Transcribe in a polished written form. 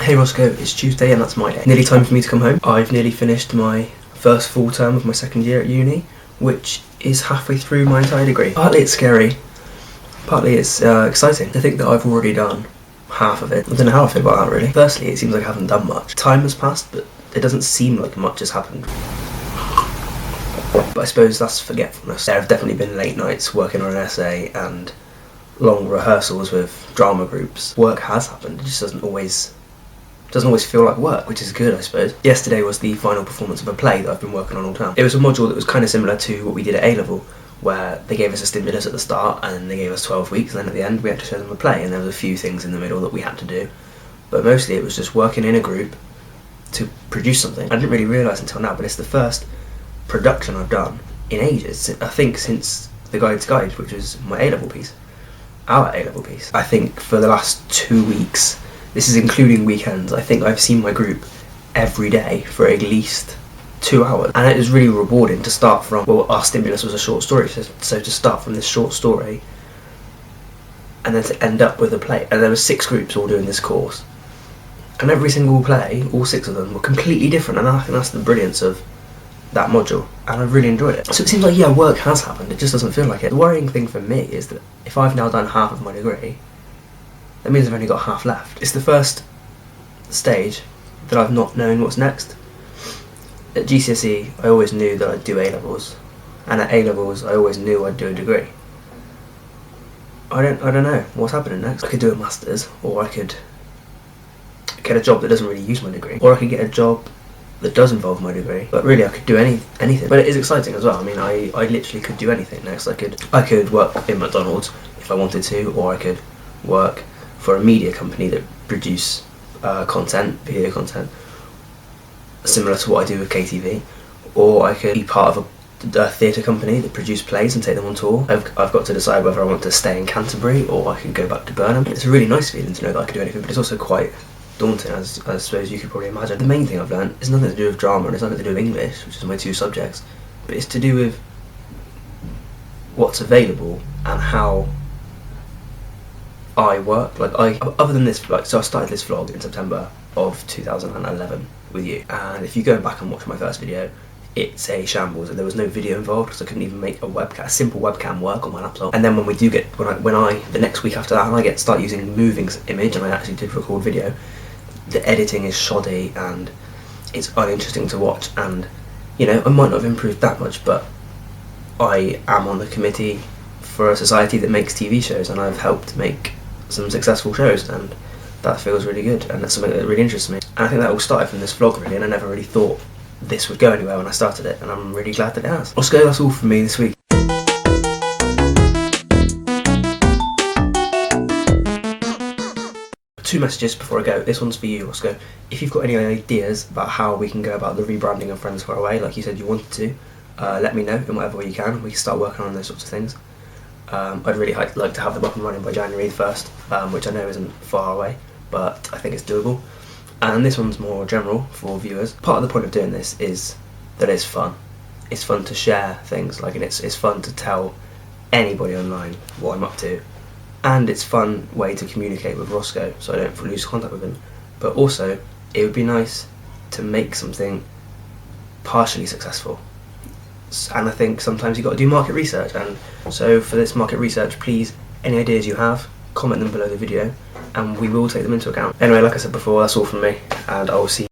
Hey Roscoe, it's Tuesday and that's my day. Nearly time for me to come home. I've nearly finished my first full term of my second year at uni, which is halfway through my entire degree. Partly it's scary, partly it's exciting to think that I've already done half of it. I don't know how I feel about that really. Firstly, it seems like I haven't done much. Time has passed, but it doesn't seem like much has happened. But I suppose that's forgetfulness. There have definitely been late nights working on an essay and long rehearsals with drama groups. Work has happened, it just doesn't always feel like work, which is good, I suppose. Yesterday was the final performance of a play that I've been working on all term. It was a module that was kind of similar to what we did at A-level, where they gave us a stimulus at the start and then they gave us 12 weeks, and then at the end we had to show them a play, and there was a few things in the middle that we had to do. But mostly it was just working in a group to produce something. I didn't really realise until now, but it's the first production I've done in ages. I think since The Guide's Guide, which was my A-level piece. Our A-level piece. I think for the last 2 weeks, this is including weekends, I think I've seen my group every day for at least 2 hours. And it was really rewarding to start from, well, our stimulus was a short story, so to start from this short story and then to end up with a play. And there were 6 groups all doing this course. And every single play, all 6 of them, were completely different, and I think that's the brilliance of that module, and I've really enjoyed it. So it seems like, yeah, work has happened, it just doesn't feel like it. The worrying thing for me is that if I've now done half of my degree, that means I've only got half left. It's the first stage that I've not known what's next. At GCSE, I always knew that I'd do A-levels, and at A-levels, I always knew I'd do a degree. I don't know what's happening next. I could do a master's, or I could get a job that doesn't really use my degree, or I could get a job that does involve my degree. But really, I could do anything. But it is exciting as well. I mean, I literally could do anything next. I could work in McDonald's if I wanted to, or I could work for a media company that produce video content, similar to what I do with KTV, or I could be part of a theatre company that produce plays and take them on tour. I've got to decide whether I want to stay in Canterbury or I could go back to Burnham. It's a really nice feeling to know that I could do anything, but it's also quite daunting, as I suppose you could probably imagine. The main thing I've learned is nothing to do with drama, and it's nothing to do with English, which is my 2 subjects, but it's to do with what's available and how I work. Other than this, so I started this vlog in September of 2011 with you, and if you go back and watch my first video, it's a shambles, and there was no video involved because I couldn't even make a simple webcam work on my laptop. And then when the next week after that, and I start using moving image, and I actually did record video, the editing is shoddy and it's uninteresting to watch, and you know, I might not have improved that much, but I am on the committee for a society that makes TV shows, and I've helped make some successful shows, and that feels really good, and that's something that really interests me. And I think that all started from this vlog really, and I never really thought this would go anywhere when I started it, and I'm really glad that it has. Roscoe, that's all from me this week. 2 messages before I go. This one's for you, Roscoe. If you've got any ideas about how we can go about the rebranding of Friends Far Away, like you said you wanted to, let me know in whatever way you can. We can start working on those sorts of things. I'd really like to have them up and running by January the 1st, which I know isn't far away, but I think it's doable. And this one's more general for viewers. Part of the point of doing this is that it's fun. It's fun to share things, and it's fun to tell anybody online what I'm up to. And it's a fun way to communicate with Roscoe, so I don't lose contact with him. But also, it would be nice to make something partially successful. And I think sometimes you've got to do market research, and so for this market research, please, any ideas you have, comment them below the video, and we will take them into account. Anyway, like I said before, that's all from me, and I will see you